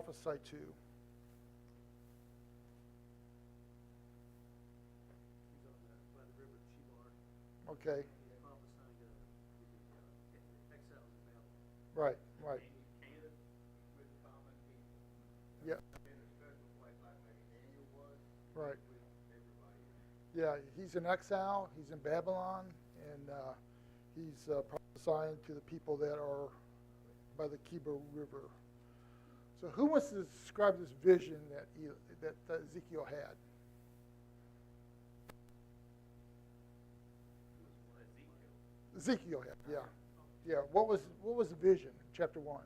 prophesy to? He's on by the river Chebar. Okay, He's prophesying to the exiles in Babylon. right, right. And you can't with common people. Yeah, In a special place like maybe Daniel was. right. With everybody else. Yeah, he's in exile. He's in Babylon, and he's prophesying to the people that are by the Chebar River. So, who wants to describe this vision that Ezekiel had? Ezekiel had, yeah, yeah. What was the vision? Chapter 1.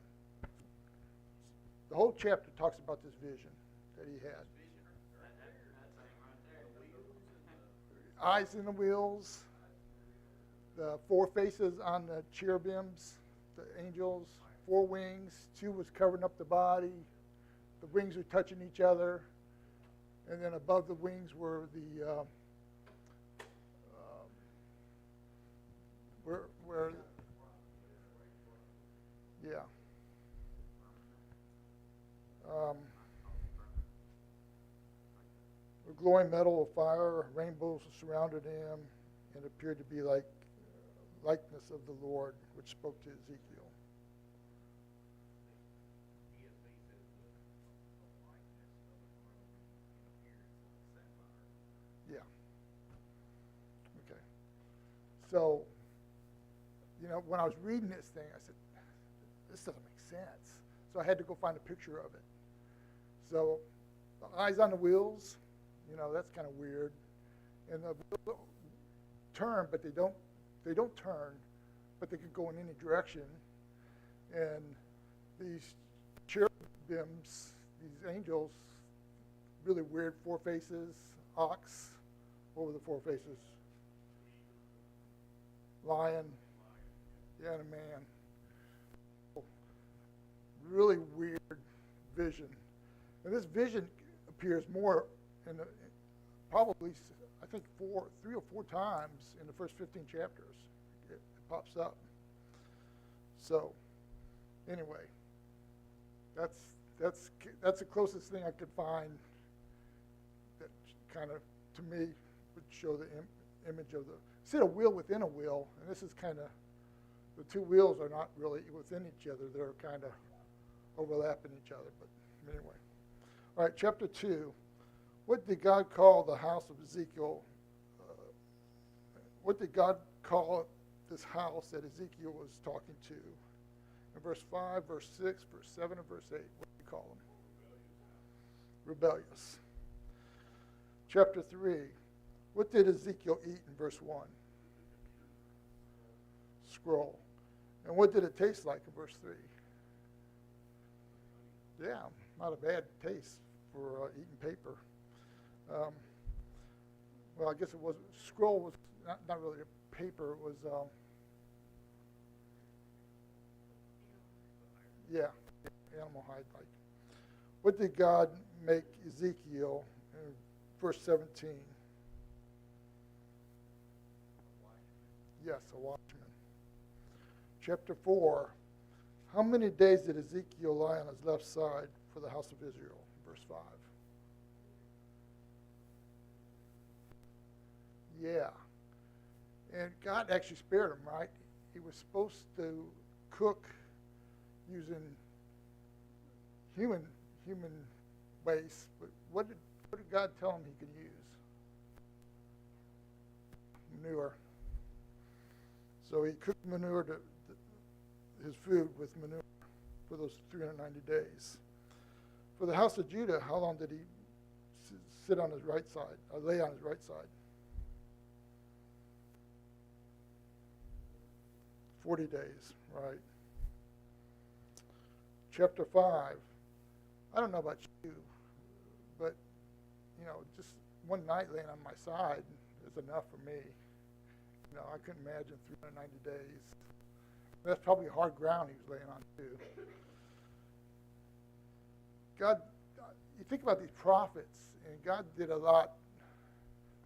The whole chapter talks about this vision that he had. Eyes in the wheels, the 4 faces on the cherubims, the angels, 4 wings, 2 was covering up the body, the wings were touching each other, and then above the wings were the where yeah. A glowing metal of fire, rainbows surrounded him, and appeared to be like likeness of the Lord, which spoke to Ezekiel. ESV says the likeness of an arm in appearance of a sapphire. Yeah. Okay. So, when I was reading this thing, I said, this doesn't make sense. So I had to go find a picture of it. So, the eyes on the wheels, that's kind of weird. And the wheels turn, but they don't turn, but they can go in any direction. And these cherubims, these angels, really weird 4 faces, ox. What were the 4 faces? Lion, yeah, and a man. Really weird vision. And this vision appears more in probably, I think, 3 or 4 times in the first 15 chapters. It pops up. So, anyway, that's the closest thing I could find that kind of, to me, would show the image of the. See a wheel within a wheel, and this is kind of, the 2 wheels are not really within each other. They're kind of overlapping each other. But anyway. All right, chapter 2. What did God call the house of Ezekiel? What did God call this house that Ezekiel was talking to? In verse 5, verse 6, verse 7, and verse 8, what did he call them? Rebellious. Chapter 3. What did Ezekiel eat in verse 1? Scroll. And what did it taste like in verse 3? Yeah, not a bad taste for eating paper. Well, I guess it was, scroll was not really a paper, it was, yeah, animal hide like. What did God make Ezekiel in verse 17? Yes, a watchman. Chapter 4. How many days did Ezekiel lie on his left side for the house of Israel? Verse 5. Yeah. And God actually spared him, right? He was supposed to cook using human waste, but what did God tell him he could use? Manure. So he cooked manure his food with manure for those 390 days. For the house of Judah, how long did he sit on his right side, or lay on his right side? 40 days, right. Chapter 5. I don't know about you, but, just one night laying on my side is enough for me. I couldn't imagine 390 days. That's probably hard ground he was laying on, too. God, you think about these prophets, and God did a lot.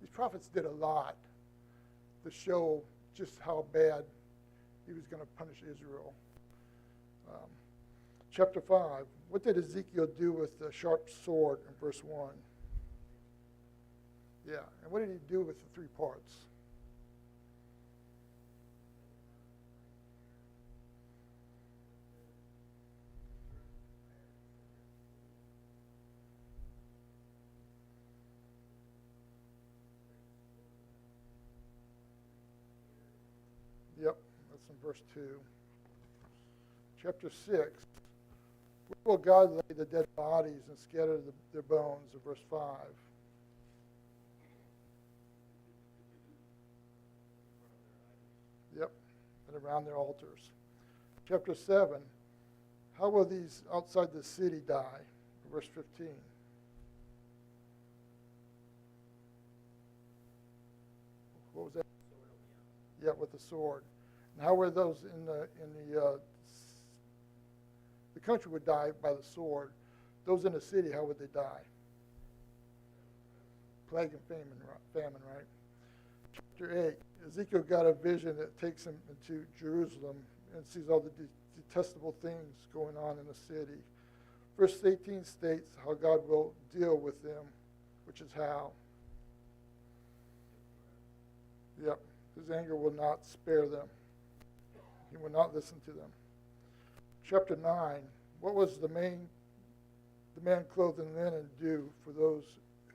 These prophets did a lot to show just how bad he was going to punish Israel. Chapter 5, what did Ezekiel do with the sharp sword in verse 1? Yeah, and what did he do with the 3 parts? Yep, that's in verse 2. Chapter 6. Where will God lay the dead bodies and scatter their bones? In verse 5. Yep, and around their altars. Chapter 7. How will these outside the city die? In verse 15. What was that? Yeah, with the sword. And how were those in the country would die by the sword? Those in the city, how would they die? Plague and famine, right? Chapter 8, Ezekiel got a vision that takes him into Jerusalem and sees all the detestable things going on in the city. Verse 18 states how God will deal with them, which is how. Yep. His anger will not spare them. He will not listen to them. Chapter 9, what was the man clothed in linen do for those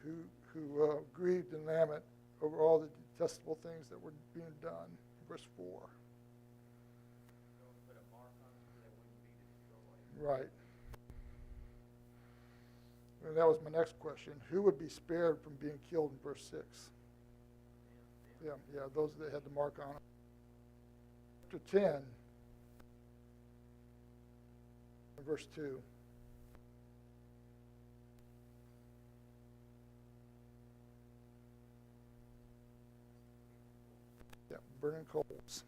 who grieved and lament over all the detestable things that were being done? Verse 4. Don't put a mark on them so they wouldn't be destroyed. Right. And that was my next question. Who would be spared from being killed in verse 6? Yeah, those that had the mark on it. Chapter 10, verse 2. Yeah, burning coals.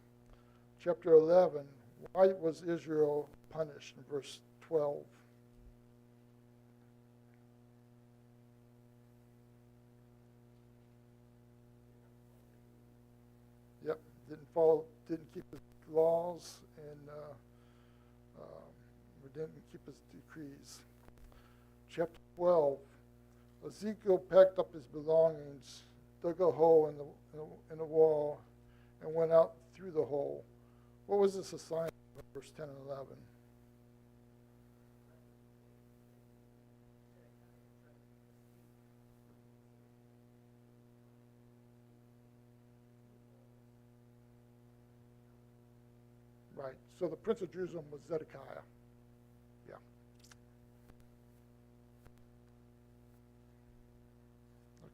Chapter 11, why was Israel punished? In verse 12. Yep, didn't keep his laws, and didn't keep his decrees. Chapter 12, Ezekiel packed up his belongings, dug a hole in the wall, and went out through the hole. What was this assignment? Verse 10 and 11. Right. So the prince of Jerusalem was Zedekiah. Yeah.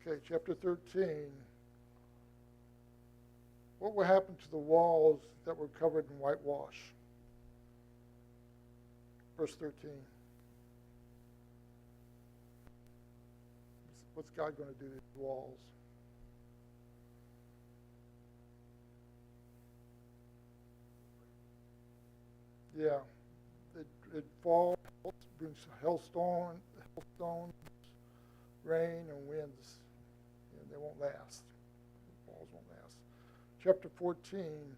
Okay, chapter 13. What will happen to the walls that were covered in whitewash? Verse 13. What's God going to do to these walls? Yeah, it falls, brings hailstones, rain, and winds, and they won't last. The walls won't last. Chapter 14,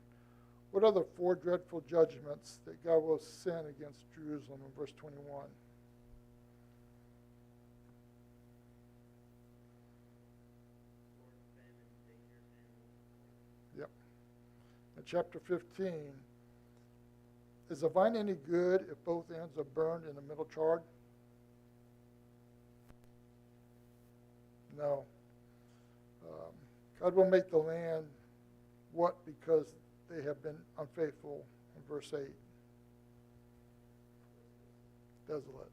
what are the 4 dreadful judgments that God will send against Jerusalem in verse 21? Yep. And chapter 15, is the vine any good if both ends are burned and the middle charred? No. God will make the land what? Because they have been unfaithful in verse 8. Desolate.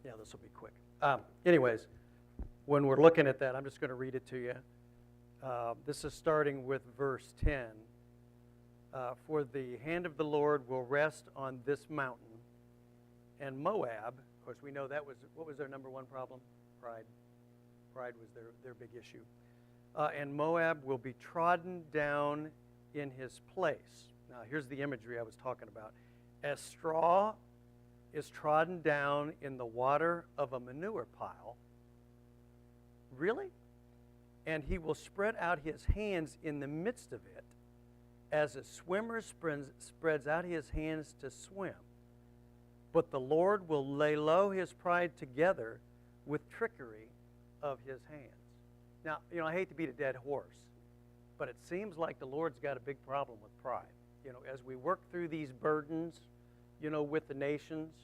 Yeah, this will be quick. Anyways, when we're looking at that, I'm just going to read it to you. This is starting with verse 10. For the hand of the Lord will rest on this mountain. And Moab, of course, we know that was, what was their number one problem? Pride. Pride was their big issue. And Moab will be trodden down in his place. Now, here's the imagery I was talking about. As straw is trodden down in the water of a manure pile. Really? And he will spread out his hands in the midst of it, as a swimmer spreads out his hands to swim. But the Lord will lay low his pride together with trickery of his hands. Now, I hate to beat a dead horse, but it seems like the Lord's got a big problem with pride. As we work through these burdens, with the nations,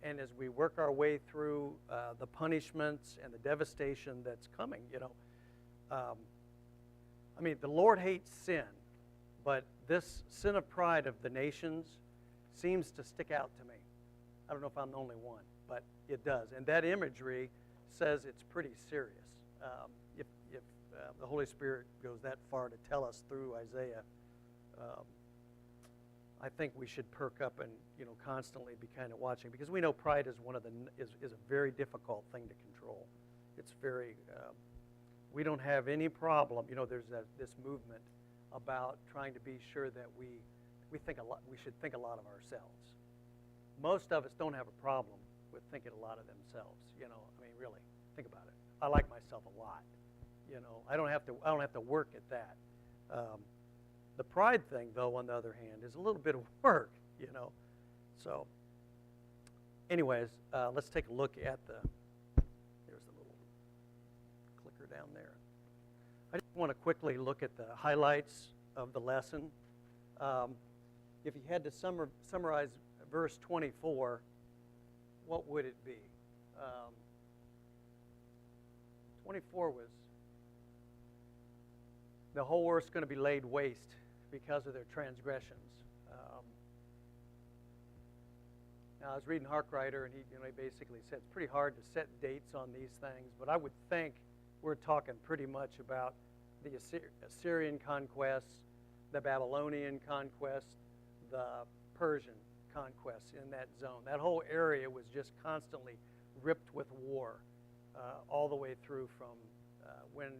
and as we work our way through the punishments and the devastation that's coming, the Lord hates sin, but this sin of pride of the nations seems to stick out to me. I don't know if I'm the only one, but it does. And that imagery says it's pretty serious. If the Holy Spirit goes that far to tell us through Isaiah, I think we should perk up and constantly be kind of watching, because we know pride is is a very difficult thing to control. It's very we don't have any problem. There's this movement about trying to be sure that we think a lot. We should think a lot of ourselves. Most of us don't have a problem with thinking a lot of themselves. Really, think about it. I like myself a lot. I don't have to work at that. The pride thing, though, on the other hand, is a little bit of work. So, anyways, let's take a look at there's the little clicker down there. I just want to quickly look at the highlights of the lesson. If you had to summarize verse 24, what would it be? 24 was, the whole earth's going to be laid waste because of their transgressions. Now, I was reading Harkrider, and he basically said it's pretty hard to set dates on these things, but I would think we're talking pretty much about the Assyrian conquests, the Babylonian conquest, the Persian conquests in that zone. That whole area was just constantly ripped with war all the way through from when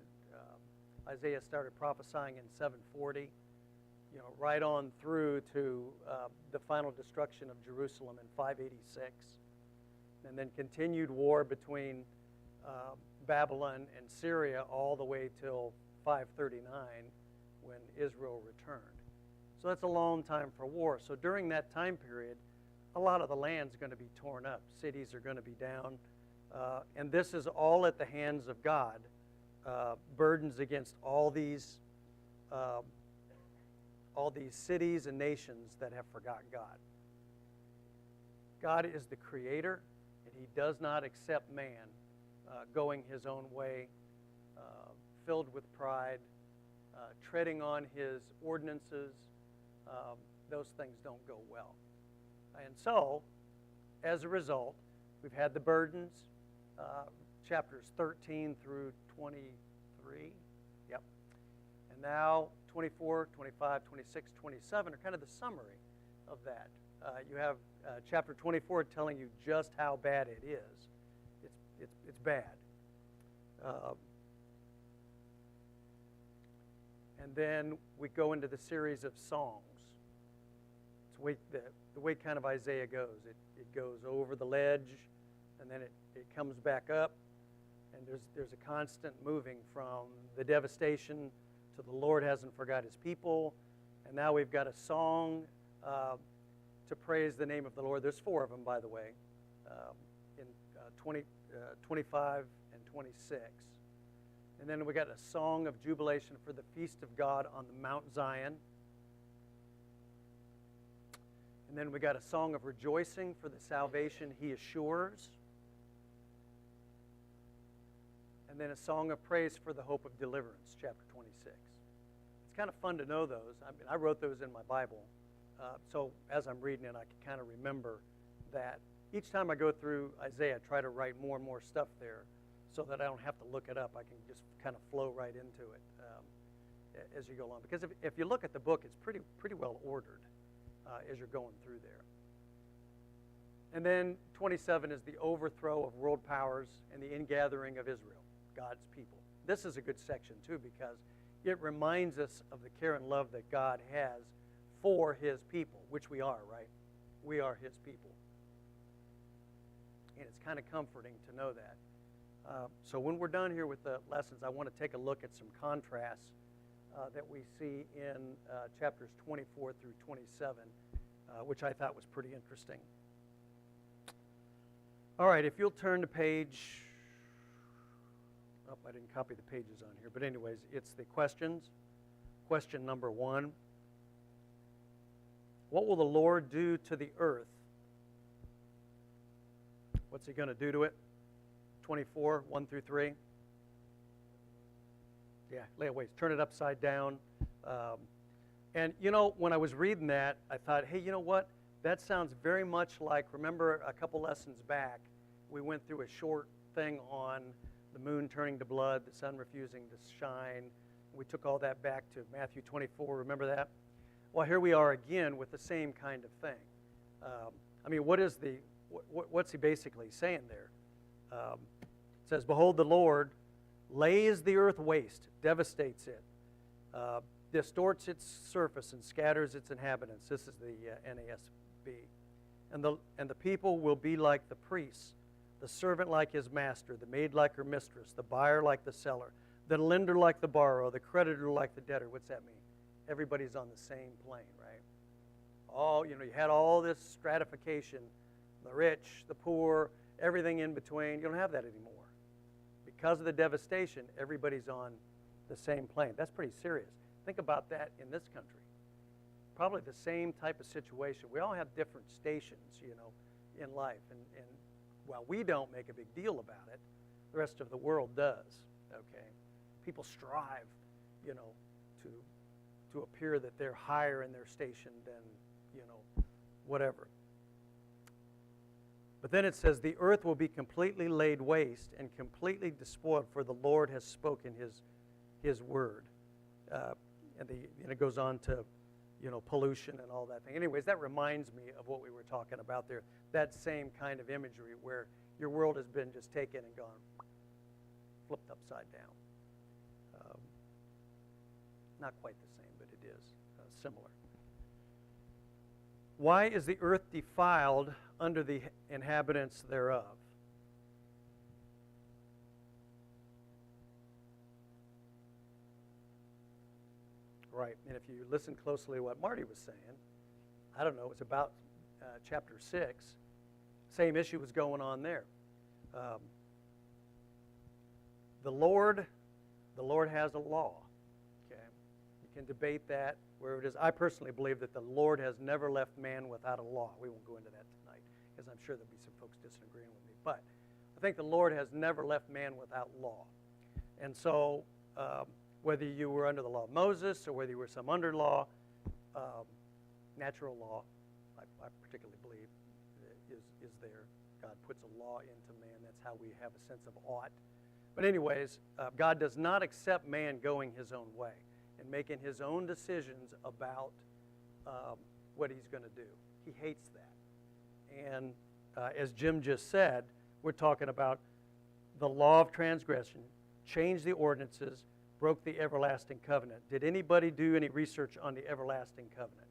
Isaiah started prophesying in 740, right on through to the final destruction of Jerusalem in 586, and then continued war between Babylon and Syria all the way till 539 when Israel returned. So that's a long time for war. So during that time period, a lot of the land's going to be torn up. Cities are going to be down. And this is all at the hands of God. Burdens against all these cities and nations that have forgotten God. God is the creator, and he does not accept man going his own way, filled with pride, treading on his ordinances. Those things don't go well. And so, as a result, we've had the burdens, chapters 13 through 23. Yep. And now 24, 25, 26, 27 are kind of the summary of that. You have chapter 24 telling you just how bad it is. It's bad. And then we go into the series of songs. It's the way kind of Isaiah goes. It goes over the ledge, and then it comes back up, and there's a constant moving from the devastation to the Lord hasn't forgot his people, and now we've got a song to praise the name of the Lord. There's 4 of them, by the way, in 25 and 26. And then we got a song of jubilation for the feast of God on the Mount Zion. And then we got a song of rejoicing for the salvation he assures. And then a song of praise for the hope of deliverance, chapter 26. It's kind of fun to know those. I wrote those in my Bible. So as I'm reading it, I can kind of remember that each time I go through Isaiah, I try to write more and more stuff there so that I don't have to look it up. I can just kind of flow right into it as you go along. Because if you look at the book, it's pretty well ordered as you're going through there. And then 27 is the overthrow of world powers and the ingathering of Israel, God's people. This is a good section, too, because it reminds us of the care and love that God has for his people, which we are, right? We are his people. And it's kind of comforting to know that. So when we're done here with the lessons, I want to take a look at some contrasts that we see in chapters 24 through 27, which I thought was pretty interesting. All right, if you'll turn to page... Oh, I didn't copy the pages on here. But anyways, it's the questions. Question number 1. What will the Lord do to the earth? What's he going to do to it? 24, 1 through 3. Yeah, layaways. Turn it upside down. And, you know, when I was reading that, I thought, hey, you know what? That sounds very much like, remember a couple lessons back, we went through a short thing on the moon turning to blood, the sun refusing to shine. We took all that back to Matthew 24. Remember that? Well, here we are again with the same kind of thing. I mean, what's he basically saying there? It says, behold, the Lord lays the earth waste, devastates it, distorts its surface and scatters its inhabitants. This is the NASB. And the people will be like the priests, the servant like his master, the maid like her mistress, the buyer like the seller, the lender like the borrower, the creditor like the debtor. What's that mean? Everybody's on the same plane, right? You had all this stratification, the rich, the poor, everything in between. You don't have that anymore. Because of the devastation, everybody's on the same plane. That's pretty serious. Think about that in this country. Probably the same type of situation. We all have different stations, in life. And while we don't make a big deal about it, the rest of the world does, okay? People strive, to appear that they're higher in their station than, whatever. But then it says, the earth will be completely laid waste and completely despoiled, for the Lord has spoken his word. And it goes on to, pollution and all that thing. Anyways, that reminds me of what we were talking about there, that same kind of imagery where your world has been just taken and gone, flipped upside down. Not quite the same, but it is similar. Why is the earth defiled under the inhabitants thereof? Right, and if you listen closely to what Marty was saying, I don't know, it's about chapter 6. Same issue was going on there. The Lord has a law. Okay, you can debate that where it is. I personally believe that the Lord has never left man without a law. We won't go into that tonight, because I'm sure there'll be some folks disagreeing with me. But I think the Lord has never left man without law. And so whether you were under the law of Moses or whether you were some under law, natural law, I particularly believe, is there. God puts a law into man. That's how we have a sense of ought. But anyways, God does not accept man going his own way and making his own decisions about what he's going to do. He hates that. And as Jim just said, we're talking about the law of transgression, changed the ordinances, broke the everlasting covenant. Did anybody do any research on the everlasting covenant?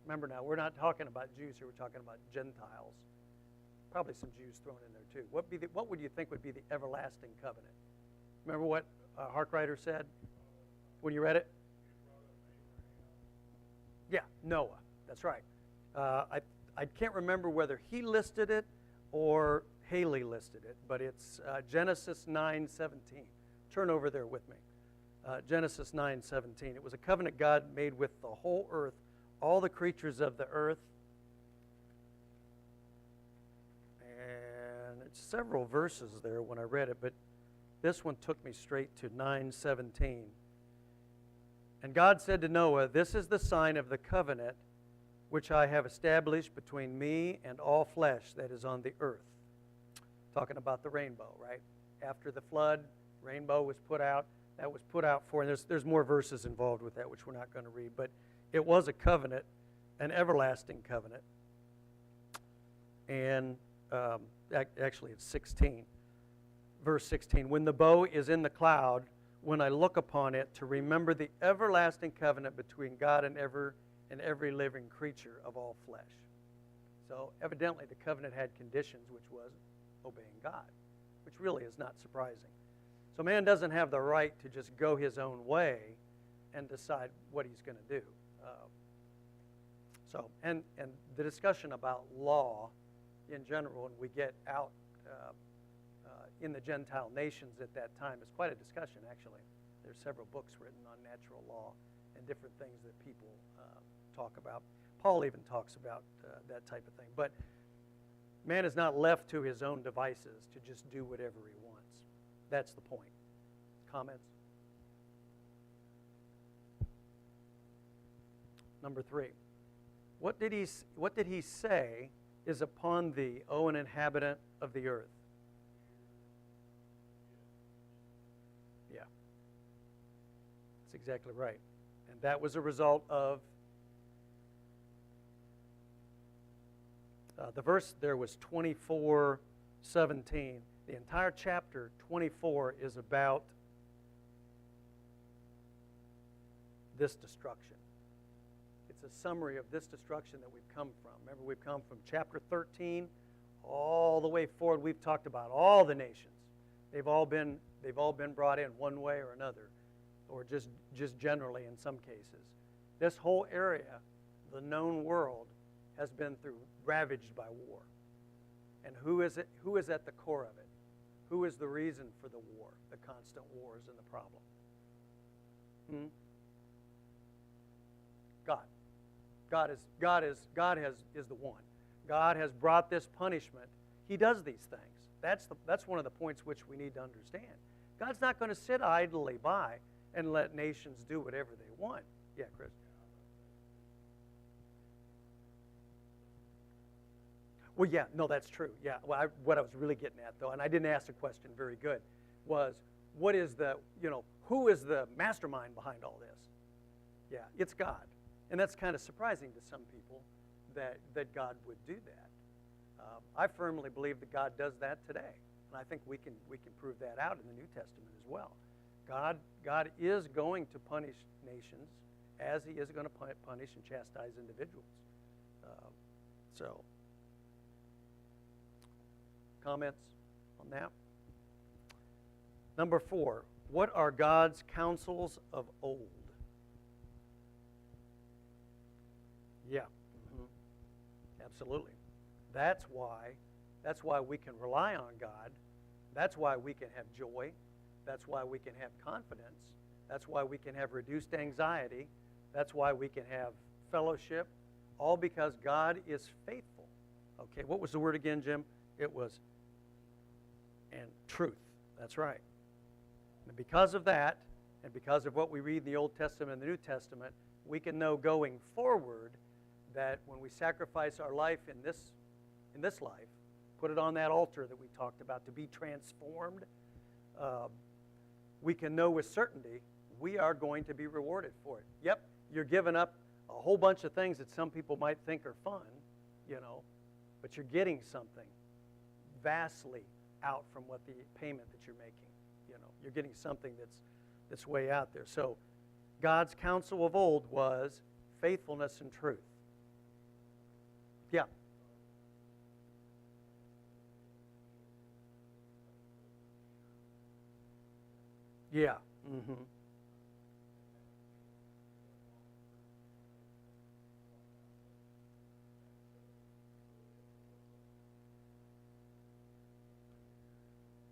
Remember now, we're not talking about Jews here, we're talking about Gentiles. Probably some Jews thrown in there too. What would you think would be the everlasting covenant? Remember what Harkrider said when you read it? Yeah, Noah. That's right. I can't remember whether he listed it or Haley listed it, but it's Genesis 9:17. Turn over there with me. Genesis 9:17. It was a covenant God made with the whole earth, all the creatures of the earth. And it's several verses there when I read it, but this one took me straight to 9:17. And God said to Noah, this is the sign of the covenant which I have established between me and all flesh that is on the earth. Talking about the rainbow, right? After the flood, rainbow was put out. That was put out for, and there's more verses involved with that, which we're not going to read, but it was a covenant, an everlasting covenant. And actually it's 16, verse 16. When the bow is in the cloud, when I look upon it, to remember the everlasting covenant between God and every living creature of all flesh. So evidently the covenant had conditions, which was obeying God, which really is not surprising. So man doesn't have the right to just go his own way and decide what he's going to do. And the discussion about law in general, and we get out in the Gentile nations at that time, is quite a discussion, actually. There's several books written on natural law and different things that people talk about. Paul even talks about that type of thing. But man is not left to his own devices to just do whatever he wants. That's the point. Comments? Number 3. What did he say is upon thee, O an inhabitant of the earth? Yeah. That's exactly right. And that was a result of the verse there was 24:17. The entire chapter 24 is about this destruction. It's a summary of this destruction that we've come from. Remember, we've come from chapter 13 all the way forward. We've talked about all the nations. They've all been brought in one way or another, or just generally in some cases. This whole area, the known world, has been ravaged by war. And who is at the core of it? Who is the reason for the war, the constant wars and the problem? God. God is the one. God has brought this punishment. He does these things. That's one of the points which we need to understand. God's not going to sit idly by and let nations do whatever they want. Yeah, Chris. Well, yeah, no, that's true. Yeah, well, what I was really getting at, though, and I didn't ask the question very good, was who is the mastermind behind all this? Yeah, it's God. And that's kind of surprising to some people that God would do that. I firmly believe that God does that today. And I think we can prove that out in the New Testament as well. God is going to punish nations as he is going to punish and chastise individuals. Comments on that? Number 4, what are God's counsels of old? Yeah, absolutely. That's why we can rely on God. That's why we can have joy. That's why we can have confidence. That's why we can have reduced anxiety. That's why we can have fellowship, all because God is faithful. Okay, what was the word again, Jim? It was, and truth. That's right. And because of that, and because of what we read in the Old Testament and the New Testament, we can know going forward that when we sacrifice our life in this life, put it on that altar that we talked about to be transformed, we can know with certainty we are going to be rewarded for it. Yep, you're giving up a whole bunch of things that some people might think are fun, but you're getting something vastly out from what the payment that you're making. You're getting something that's way out there. So God's counsel of old was faithfulness and truth. Yeah. Yeah. Mm-hmm.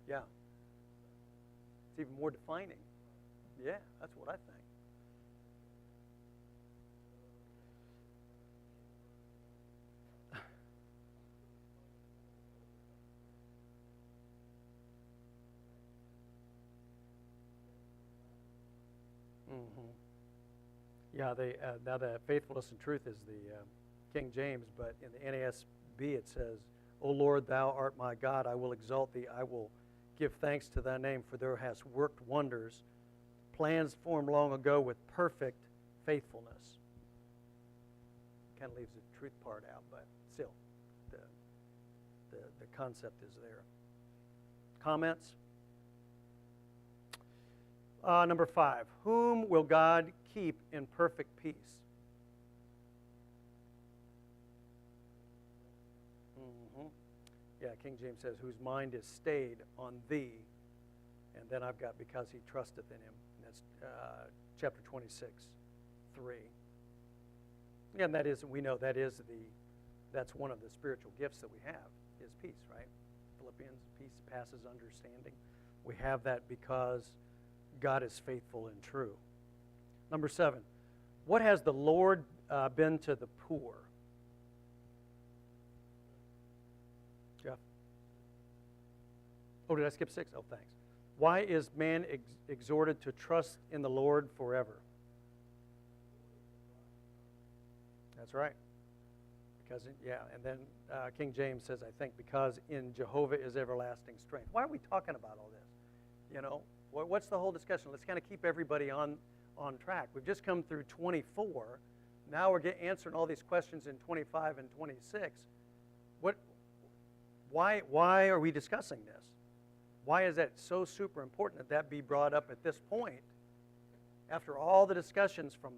Yeah. It's even more defining. Yeah, that's what I think. Mm-hmm. Yeah, now the faithfulness and truth is King James, but in the NASB it says, O Lord, thou art my God, I will exalt thee, I will give thanks to thy name, for thou hast worked wonders, plans formed long ago with perfect faithfulness. Kind of leaves the truth part out, but still, the concept is there. Comments? Number 5, whom will God keep in perfect peace? Yeah, King James says, whose mind is stayed on thee. And then I've got, because he trusteth in him. And that's chapter 26, 3. And that is, we know that's one of the spiritual gifts that we have, is peace, right? Philippians, peace passes understanding. We have that because God is faithful and true. Number 7, what has the Lord been to the poor? Jeff? Oh, did I skip 6? Oh, thanks. Why is man exhorted to trust in the Lord forever? That's right. Because, and then King James says, I think, because in Jehovah is everlasting strength. Why are we talking about all this? You know, what's the whole discussion? Let's kind of keep everybody on track. We've just come through 24. Now we're answering all these questions in 25 and 26. Why are we discussing this? Why is that so super important that that be brought up at this point? After all the discussions from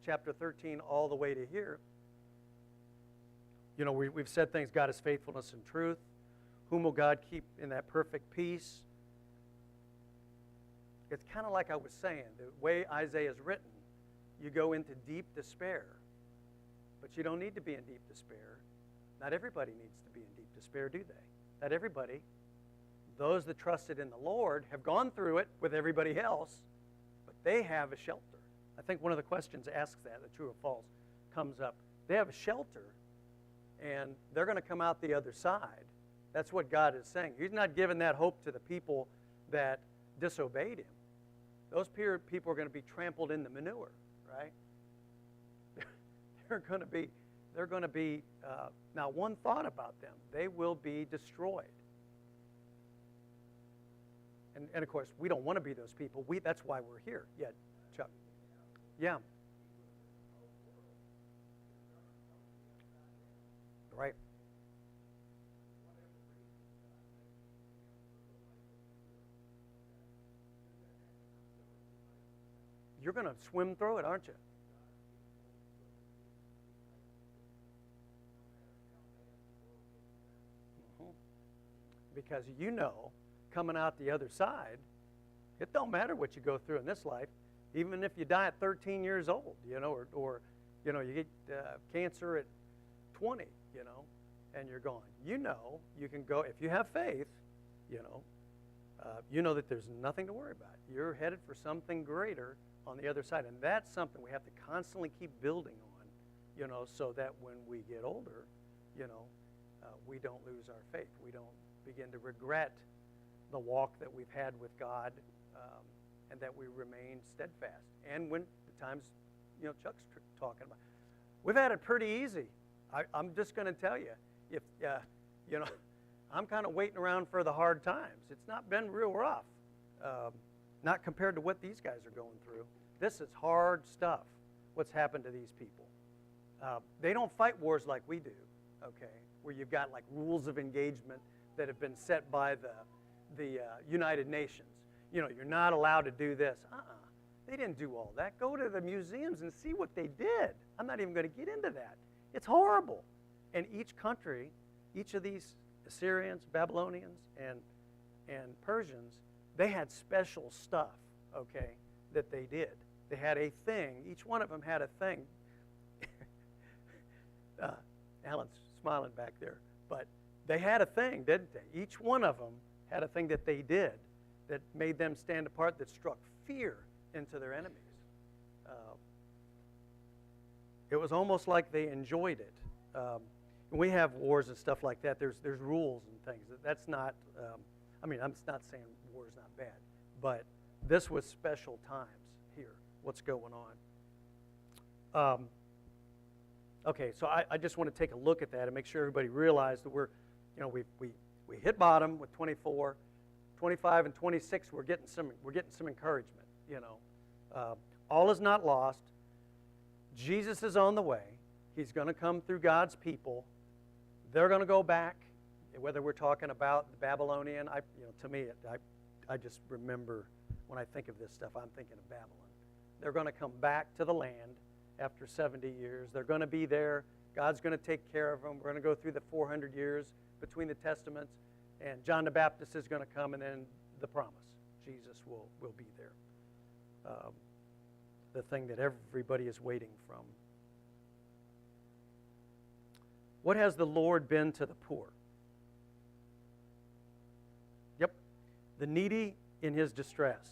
chapter 13, all the way to here, you know, we've said things, God is faithfulness and truth. Whom will God keep in that perfect peace? It's kind of like I was saying, the way Isaiah is written, you go into deep despair. But you don't need to be in deep despair. Not everybody needs to be in deep despair, do they? Not everybody. Those that trusted in the Lord have gone through it with everybody else, but they have a shelter. I think one of the questions asks that, the true or false, comes up. They have a shelter, and they're going to come out the other side. That's what God is saying. He's not giving that hope to the people that disobeyed him. Those people are going to be trampled in the manure, right? They're going to be, now one thought about them, they will be destroyed. And of course, we don't want to be those people. That's why we're here. Yeah, Chuck. Yeah. Right. You're going to swim through it, aren't you? Because you know, coming out the other side, it don't matter what you go through in this life, even if you die at 13 years old, you know, or you know, you get cancer at 20, you know, and you're gone. You know, you can go, if you have faith, you know that there's nothing to worry about. You're headed for something greater on the other side, and that's something we have to constantly keep building on, you know, so that when we get older, you know, we don't lose our faith. We don't begin to regret the walk that we've had with God, and that we remain steadfast. And when the times, you know, Chuck's talking about, we've had it pretty easy. I'm just going to tell you, if you know, I'm kind of waiting around for the hard times. It's not been real rough, not compared to what these guys are going through. This is hard stuff, what's happened to these people. They don't fight wars like we do, okay, where you've got like rules of engagement that have been set by the United Nations. You know, you're not allowed to do this. They didn't do all that. Go to the museums and see what they did. I'm not even going to get into that. It's horrible. And each country, each of these Assyrians, Babylonians, and Persians, they had special stuff, okay, that they did. They had a thing. Each one of them had a thing. Alan's smiling back there. But they had a thing, didn't they? Each one of them had a thing that they did that made them stand apart, that struck fear into their enemies. It was almost like they enjoyed it. When we have wars and stuff like that, there's rules and things. That's not, I mean, I'm not saying war is not bad, but this was special times here, what's going on. Okay, so I just want to take a look at that and make sure everybody realizes that we're, you know, we hit bottom with 24, 25 and 26. We're getting some encouragement. You know, all is not lost. Jesus is on the way. He's going to come through God's people. They're going to go back. Whether we're talking about the Babylonian, to me, I just remember when I think of this stuff, I'm thinking of Babylon. They're going to come back to the land after 70 years. They're going to be there. God's going to take care of them. We're going to go through the 400 years between the Testaments, and John the Baptist is going to come, and then the promise. Jesus will be there. The thing that everybody is waiting from. What has the Lord been to the poor? Yep. The needy in his distress.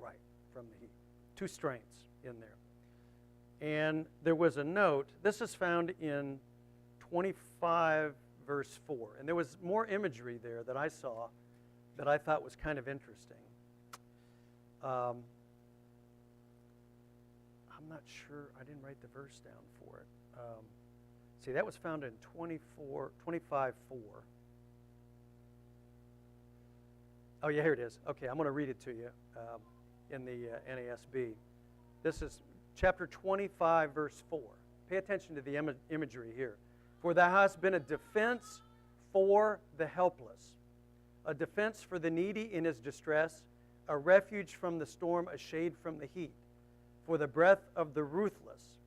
Right, from the heat. Two strengths in there. And there was a note. This is found in 25 verse 4. And there was more imagery there that I saw that I thought was kind of interesting. I'm not sure. I didn't write the verse down for it. See, that was found in 25:4. Oh, yeah, here it is. Okay, I'm going to read it to you in the NASB. This is chapter 25, verse 4. Pay attention to the imagery here. For thou hast been a defense for the helpless, a defense for the needy in his distress, a refuge from the storm, a shade from the heat, for the breath of the ruthless.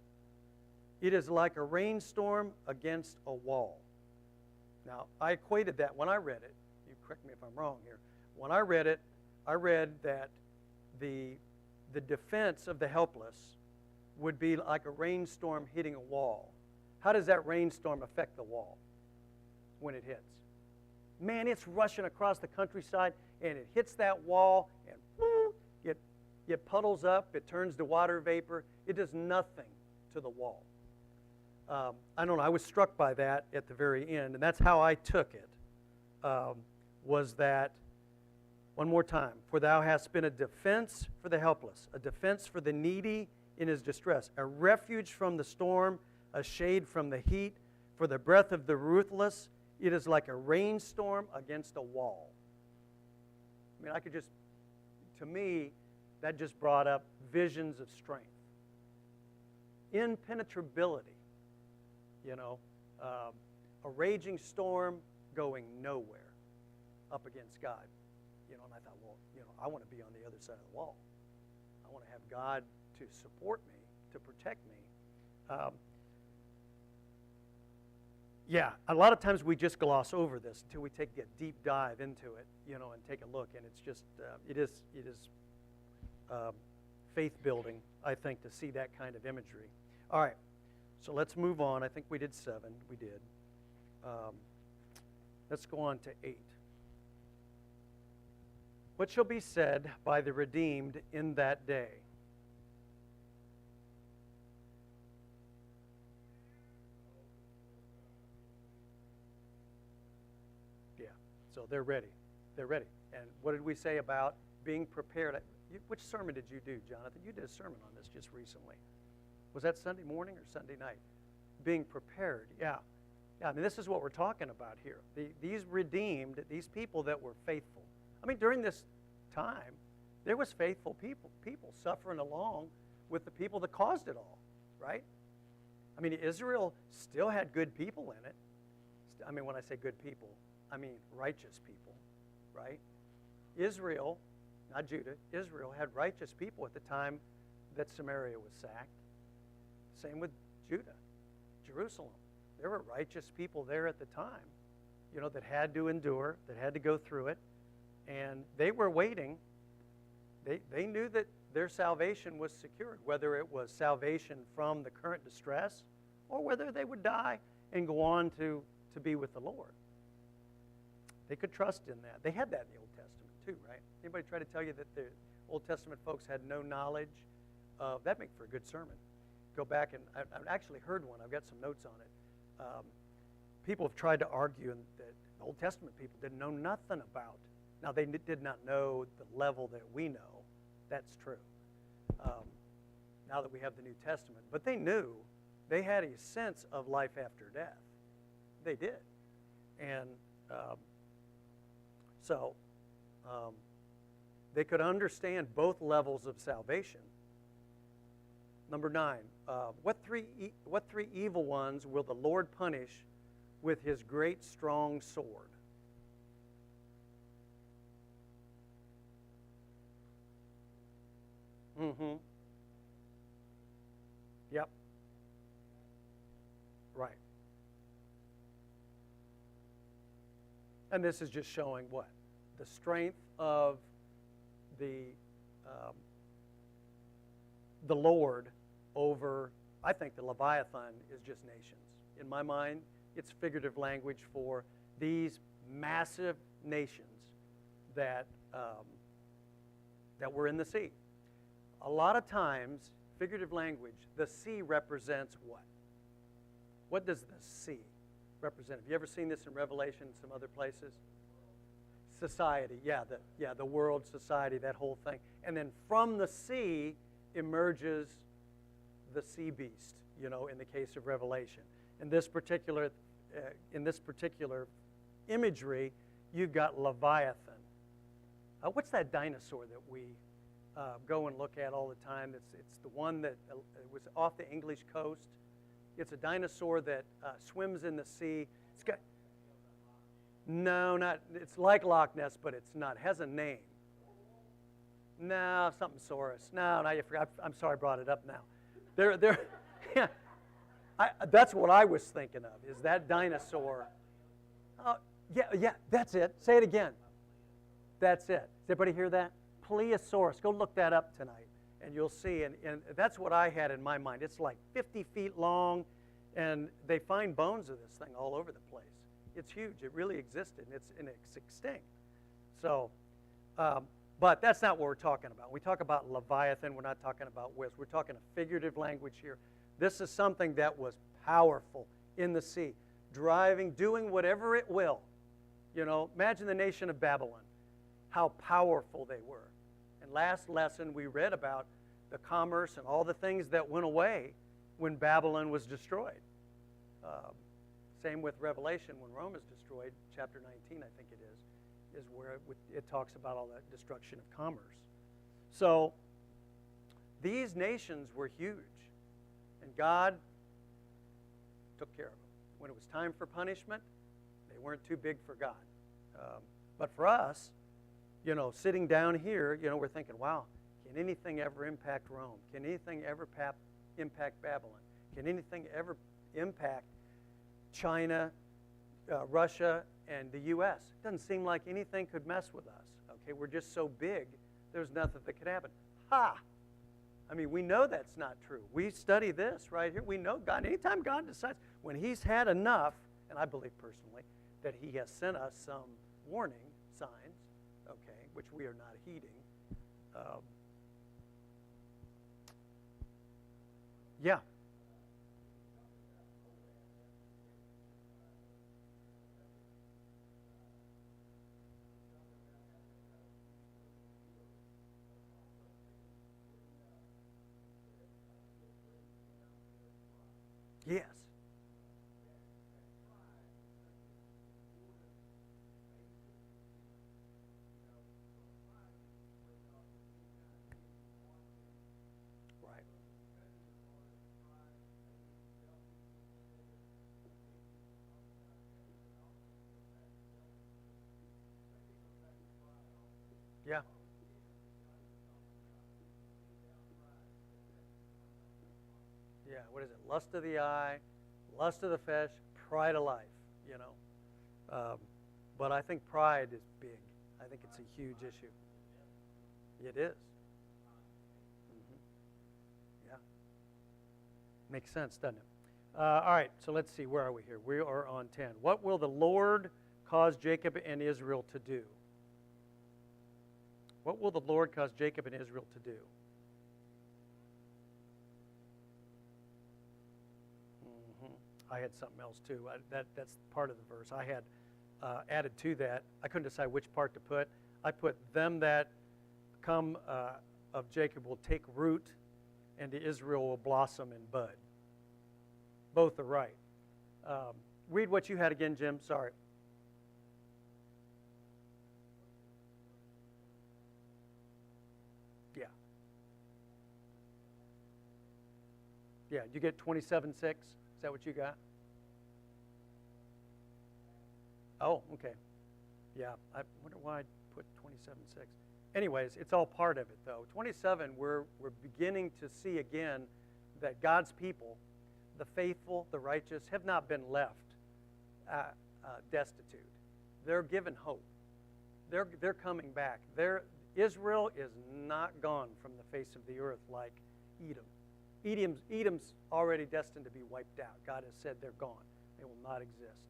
It is like a rainstorm against a wall. Now, I equated that when I read it. You correct me if I'm wrong here. When I read it, I read that the defense of the helpless would be like a rainstorm hitting a wall. How does that rainstorm affect the wall when it hits? Man, it's rushing across the countryside, and it hits that wall, and whoo, it puddles up, it turns to water vapor. It does nothing to the wall. I don't know, I was struck by that at the very end, and that's how I took it, was that, one more time, for thou hast been a defense for the helpless, a defense for the needy in his distress, a refuge from the storm, a shade from the heat, for the breath of the ruthless. It is like a rainstorm against a wall. I mean, to me, that just brought up visions of strength. Impenetrability, a raging storm going nowhere up against God. And I thought, well, I want to be on the other side of the wall. I want to have God to support me, to protect me. Yeah, a lot of times we just gloss over this until we take a deep dive into it, and take a look. And it's just, it is faith building, I think, to see that kind of imagery. All right, so let's move on. I think we did 7. We did. Let's go on to 8. What shall be said by the redeemed in that day? Yeah, so they're ready. They're ready. And what did we say about being prepared? Which sermon did you do, Jonathan? You did a sermon on this just recently. Was that Sunday morning or Sunday night? Being prepared, yeah. Yeah, I mean, this is what we're talking about here. These redeemed, these people that were faithful. I mean, during this time, there was faithful people suffering along with the people that caused it all, right? I mean, Israel still had good people in it. I mean, when I say good people, I mean righteous people, right? Israel, not Judah, Israel had righteous people at the time that Samaria was sacked. Same with Judah, Jerusalem. There were righteous people there at the time, that had to endure, that had to go through it. And they were waiting. They knew that their salvation was secured, whether it was salvation from the current distress or whether they would die and go on to be with the Lord. They could trust in that. They had that in the Old Testament too, right? Anybody try to tell you that the Old Testament folks had no knowledge of, that'd make for a good sermon. Go back, and I've actually heard one. I've got some notes on it. People have tried to argue that the Old Testament people didn't know nothing about Now, they did not know the level that we know. That's true. Now that we have the New Testament. But they knew. They had a sense of life after death. They did. And so they could understand both levels of salvation. Number 9, what three evil ones will the Lord punish with his great strong sword? Mm-hmm. Yep. Right. And this is just showing what? The strength of the Lord over, I think the Leviathan is just nations. In my mind, it's figurative language for these massive nations that were in the sea. A lot of times, figurative language, the sea represents what? What does the sea represent? Have you ever seen this in Revelation and some other places? Society, the world, society, that whole thing. And then from the sea emerges the sea beast, in the case of Revelation. In this particular imagery, you've got Leviathan. What's that dinosaur that we go and look at all the time? It's the one that was off the English coast. It's a dinosaur that swims in the sea. It's got it's like Loch Ness, but it's not. It has a name. No, something Saurus. No, you forgot. I'm sorry I brought it up now. Yeah, that's what I was thinking of, is that dinosaur. Yeah, that's it. Say it again. That's it. Does everybody hear that? Plesiosaurus. Go look that up tonight, and you'll see. And that's what I had in my mind. It's like 50 feet long, and they find bones of this thing all over the place. It's huge. It really existed, and it's extinct. So, but that's not what we're talking about. We talk about Leviathan. We're not talking about whales. We're talking a figurative language here. This is something that was powerful in the sea, doing whatever it will. Imagine the nation of Babylon, how powerful they were. And last lesson, we read about the commerce and all the things that went away when Babylon was destroyed. Same with Revelation, when Rome is destroyed, chapter 19, I think it is where it talks about all that destruction of commerce. So these nations were huge, and God took care of them. When it was time for punishment, they weren't too big for God. But for us, sitting down here, we're thinking, wow, can anything ever impact Rome? Can anything ever impact Babylon? Can anything ever impact China, Russia, and the U.S.? It doesn't seem like anything could mess with us. Okay, we're just so big, there's nothing that could happen. I mean, we know that's not true. We study this right here. We know God. Anytime God decides, when he's had enough, and I believe personally that he has sent us some warning signs, okay, which we are not heeding. Yeah. Yes. Right. Yeah. Yeah, what is it? Lust of the eye, lust of the flesh, pride of life, But I think pride is big. I think it's a huge issue. It is. Yeah. Makes sense, doesn't it? All right, so let's see. Where are we here? We are on 10. What will the Lord cause Jacob and Israel to do? What will the Lord cause Jacob and Israel to do? I had something else too. That's part of the verse. I had added to that. I couldn't decide which part to put. I put them that come of Jacob will take root, and Israel will blossom and bud. Both are right. Read what you had again, Jim. Sorry. Yeah. Yeah, you get 27:6. Is that what you got? Oh, okay. Yeah, I wonder why I put 27:6. Anyways, it's all part of it, though. 27, we're beginning to see again that God's people, the faithful, the righteous, have not been left destitute. They're given hope. They're coming back. Israel is not gone from the face of the earth like Edom. Edom's already destined to be wiped out. God has said they're gone. They will not exist.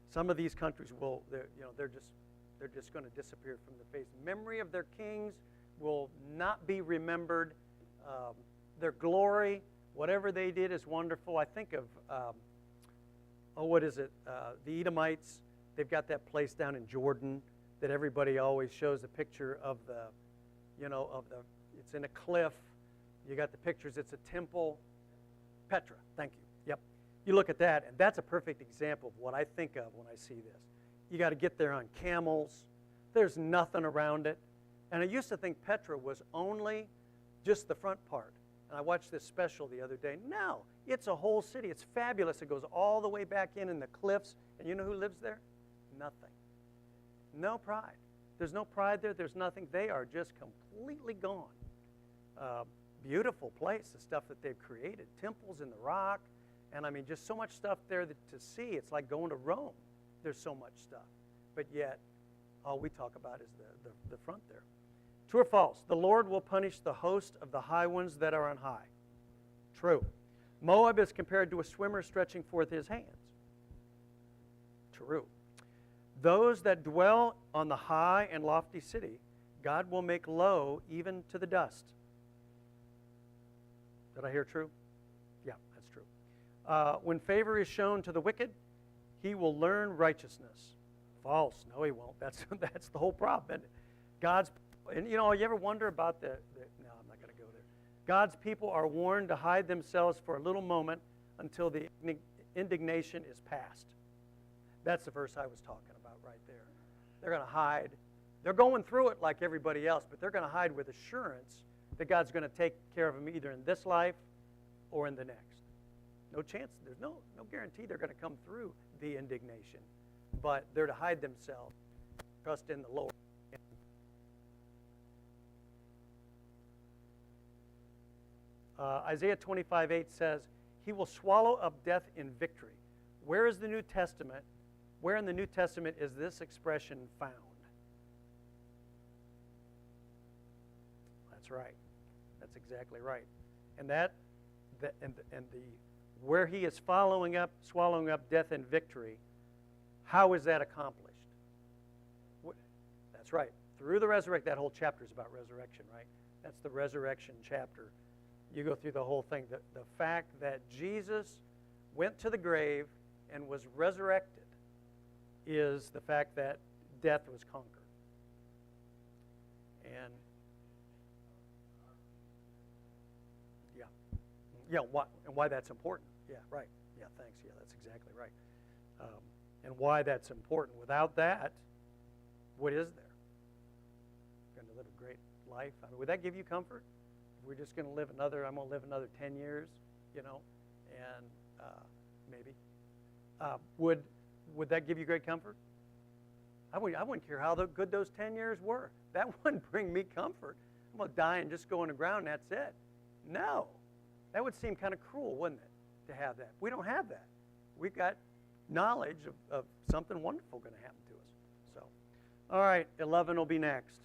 Some of these countries they're just going to disappear from the face. Memory of their kings will not be remembered. Their glory, whatever they did, is wonderful. I think of what is it? The Edomites. They've got that place down in Jordan that everybody always shows a picture of it's in a cliff. You got the pictures. It's a temple. Petra. Thank you. Yep. You look at that, and that's a perfect example of what I think of when I see this. You got to get there on camels. There's nothing around it. And I used to think Petra was only just the front part. And I watched this special the other day. No, it's a whole city. It's fabulous. It goes all the way back in the cliffs. And you know who lives there? Nothing. No pride. There's no pride there. There's nothing. They are just completely gone. Beautiful place, the stuff that they've created. Temples in the rock. And I mean, just so much stuff there to see. It's like going to Rome. There's so much stuff. But yet, all we talk about is the front there. True or false? The Lord will punish the host of the high ones that are on high. True. Moab is compared to a swimmer stretching forth his hands. True. Those that dwell on the high and lofty city, God will make low even to the dust. Did I hear true? Yeah, that's true. When favor is shown to the wicked, he will learn righteousness. False. No, he won't. That's the whole problem. And you ever wonder about no, I'm not going to go there. God's people are warned to hide themselves for a little moment until the indignation is past. That's the verse I was talking about right there. They're going to hide. They're going through it like everybody else, but they're going to hide with assurance that God's going to take care of them either in this life or in the next. No chance. There's no guarantee they're going to come through the indignation, but they're to hide themselves, trust in the Lord. Isaiah 25:8 says, he will swallow up death in victory. Where in the New Testament is this expression found? That's right. That's exactly right. And where he is swallowing up death in victory, how is that accomplished? That's right. Through the resurrection. That whole chapter is about resurrection, right? That's the resurrection chapter. You go through the whole thing. The fact that Jesus went to the grave and was resurrected is the fact that death was conquered. And why that's important. Yeah, right. Yeah, thanks. Yeah, that's exactly right. And why that's important. Without that, what is there? Going to live a great life. I mean, would that give you comfort? If we're just going to live I'm going to live another 10 years, and maybe. Would that give you great comfort? I wouldn't care how good those 10 years were. That wouldn't bring me comfort. I'm going to die and just go on the ground and that's it. No. That would seem kind of cruel, wouldn't it, to have that? We don't have that. We've got knowledge of something wonderful going to happen to us. So, all right, 11 will be next.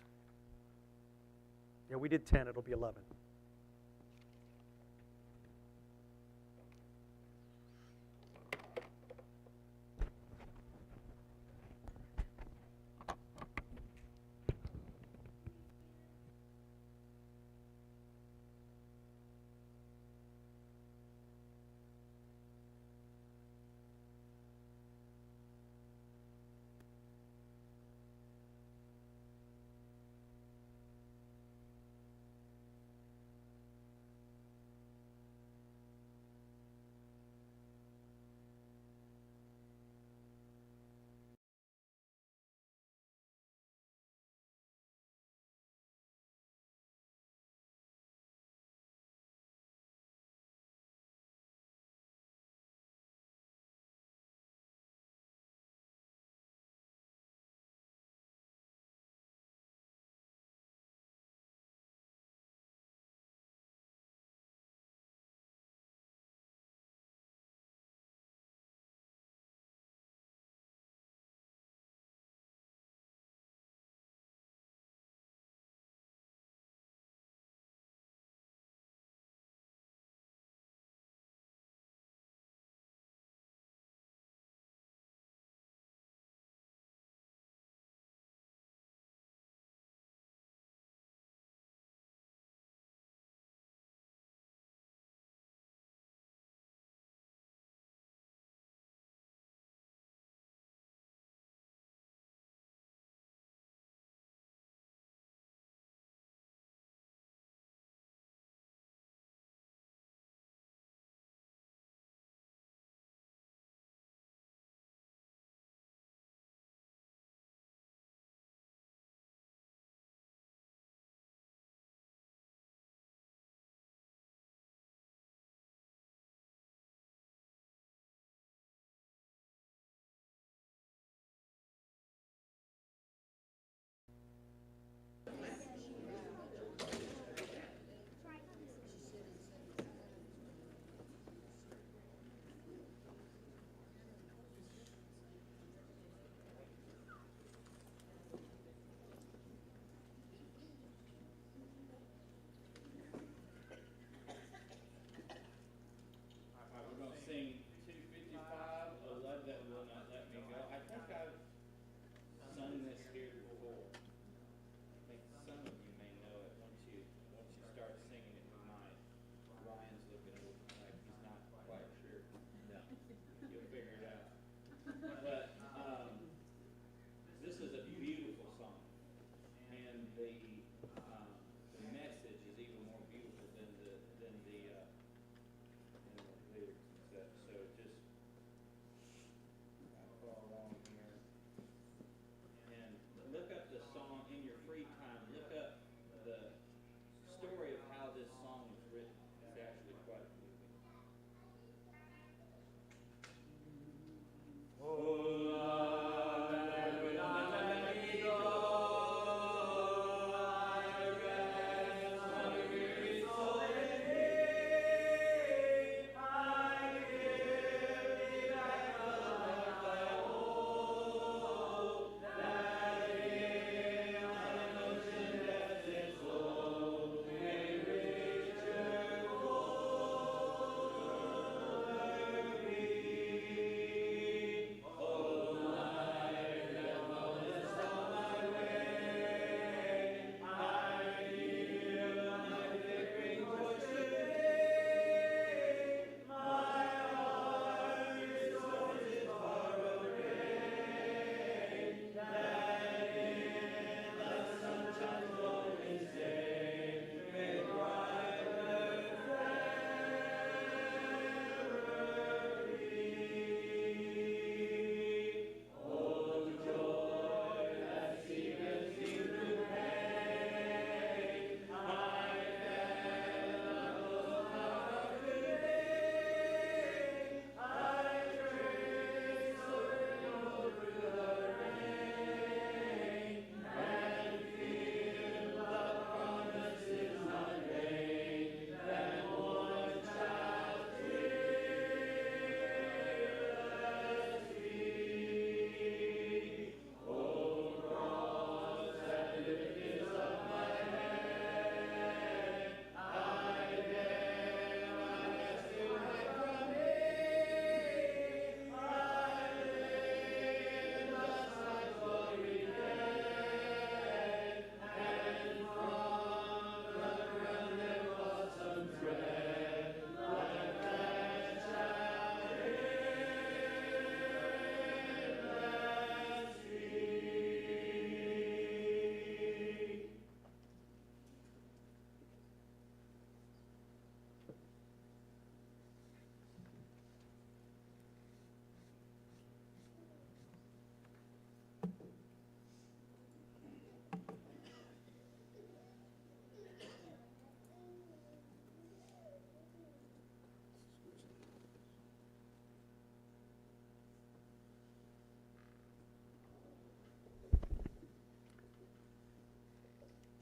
Yeah, we did 10. It'll be 11.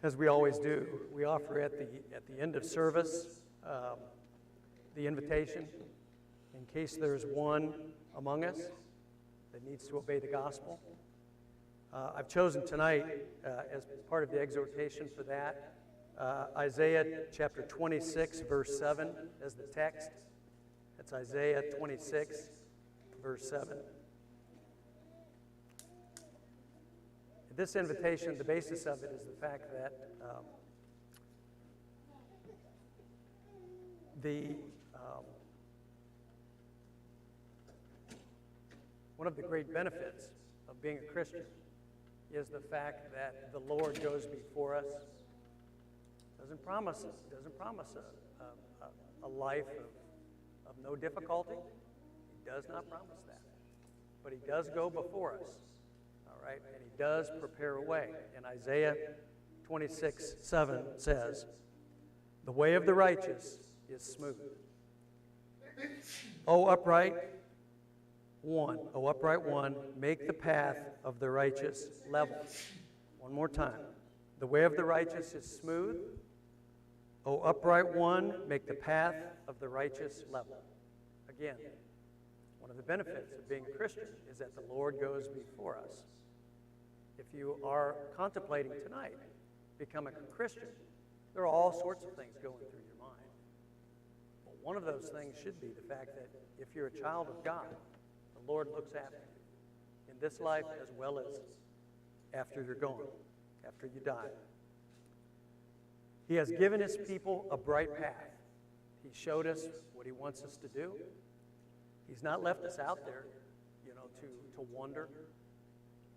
As we always do, we offer at the end of service the invitation in case there's one among us that needs to obey the gospel. I've chosen tonight as part of the exhortation for that Isaiah chapter 26, verse 7 as the text. That's Isaiah 26, verse 7. This invitation, the basis of it is the fact that one of the great benefits of being a Christian is the fact that the Lord goes before us. Doesn't promise a life of no difficulty. He does not promise that. But he does go before us. All right? And he does prepare a way. And Isaiah 26:7 says, "The way of the righteous is smooth. O upright one, make the path of the righteous level." One more time. The way of the righteous is smooth. O upright one, make the path of the righteous level. Again, one of the benefits of being a Christian is that the Lord goes before us. If you are contemplating tonight becoming a Christian, there are all sorts of things going through your mind. But one of those things should be the fact that if you're a child of God, the Lord looks after you in this life as well as after you're gone, after you die. He has given his people a bright path. He showed us what he wants us to do. He's not left us out there, to wonder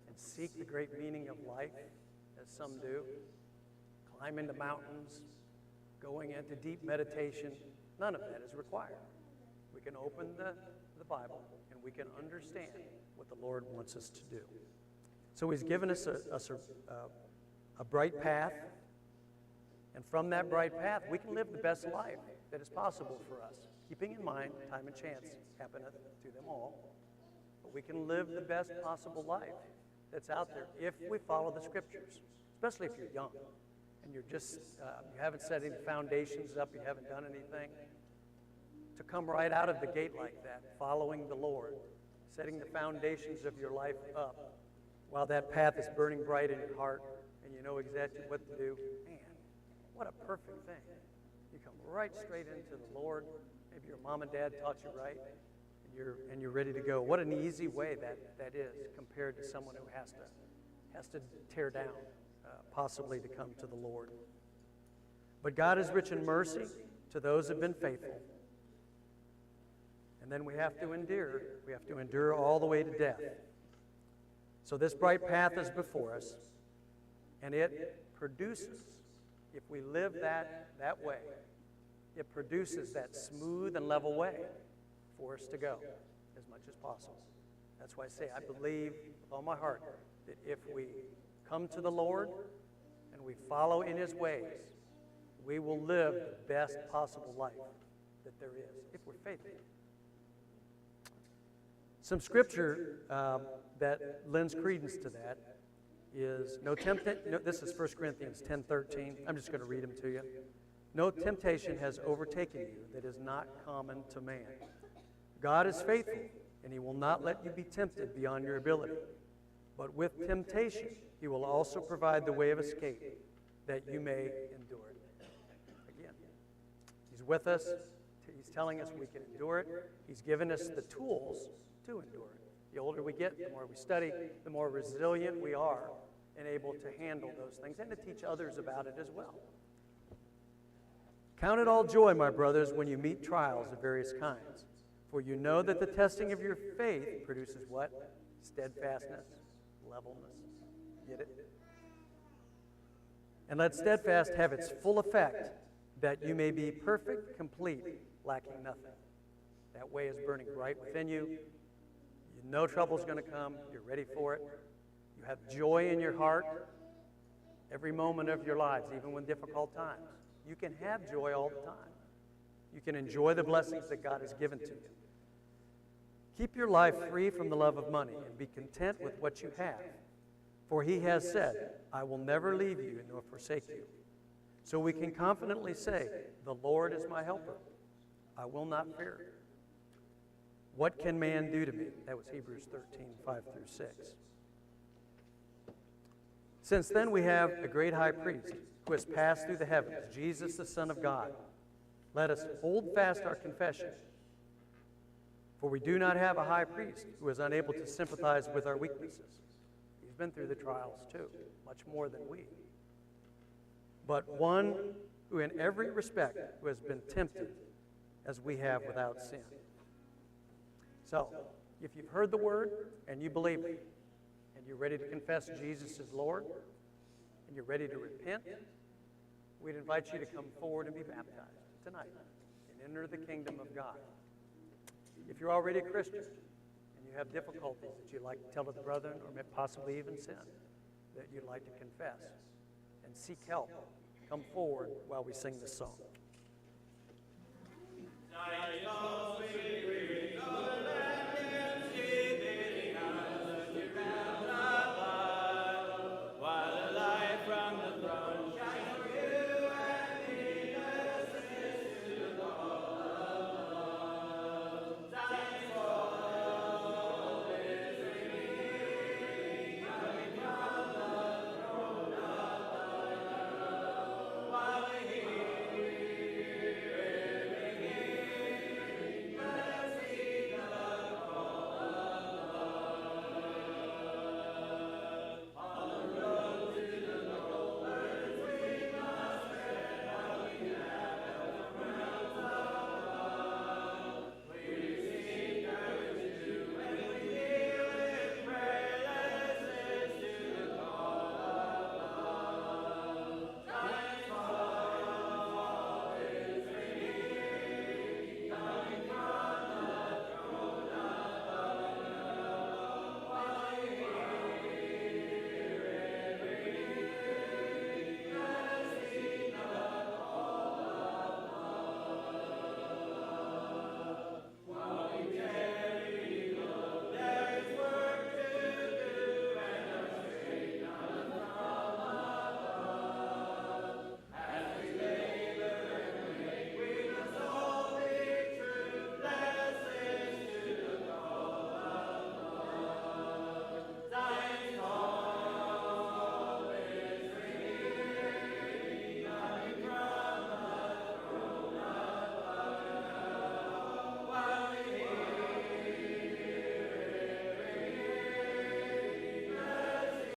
and seek the great meaning of life, as some do. Climb into mountains, going into deep meditation. None of that is required. We can open the Bible and we can understand what the Lord wants us to do. So he's given us a bright path. And from that bright path, we can live the best life that is possible for us, keeping in mind time and chance happeneth to them all. But we can live the best possible life that's out there if we follow the Scriptures, especially if you're young and you're just, you haven't set any foundations up, you haven't done anything. To come right out of the gate like that, following the Lord, setting the foundations of your life up while that path is burning bright in your heart and you know exactly what to do. Man, what a perfect thing. You come right straight into the Lord. Maybe your mom and dad taught you right, and you're ready to go. What an easy way that is compared to someone who has to tear down, possibly to come to the Lord. But God is rich in mercy to those who have been faithful. And then we have to endure. We have to endure all the way to death. So this bright path is before us, and it produces, if we live that way, it produces that smooth and level way for us to go as much as possible. That's why I say I believe with all my heart that if we come to the Lord and we follow in his ways, we will live the best possible life that there is if we're faithful. Some scripture that lends credence to that is this is 1 Corinthians 10:13. I'm just going to read them to you. No temptation has overtaken you that is not common to man. God is faithful, and he will not let you be tempted beyond your ability. But with temptation, he will also provide the way of escape that you may endure it. Again, he's with us. He's telling us we can endure it. He's given us the tools to endure it. The older we get, the more we study, the more resilient we are and able to handle those things and to teach others about it as well. Count it all joy, my brothers, when you meet trials of various kinds. For you know that the testing of your faith produces what? Steadfastness, levelness. Get it? And let steadfast have its full effect, that you may be perfect, complete, lacking nothing. That way is burning bright within you. You know trouble's going to come. You're ready for it. You have joy in your heart every moment of your lives, even when difficult times. You can have joy all the time. You can enjoy the blessings that God has given to you. Keep your life free from the love of money and be content with what you have. For he has said, I will never leave you nor forsake you. So we can confidently say, the Lord is my helper. I will not fear. What can man do to me? That was Hebrews 13, 5 through 6. Since then we have a great high priest who has passed through the heavens, Jesus the Son of God. Let us hold fast our confession. For we do not have a high priest who is unable to sympathize with our weaknesses. He's been through the trials too, much more than we. But one who in every respect who has been tempted as we have without sin. So, if you've heard the word and you believe it, and you're ready to confess Jesus as Lord, and you're ready to repent, we'd invite you to come forward and be baptized tonight and enter the kingdom of God. If you're already a Christian and you have difficulties that you'd like to tell to the brethren, or possibly even sin that you'd like to confess and seek help, come forward while we sing this song.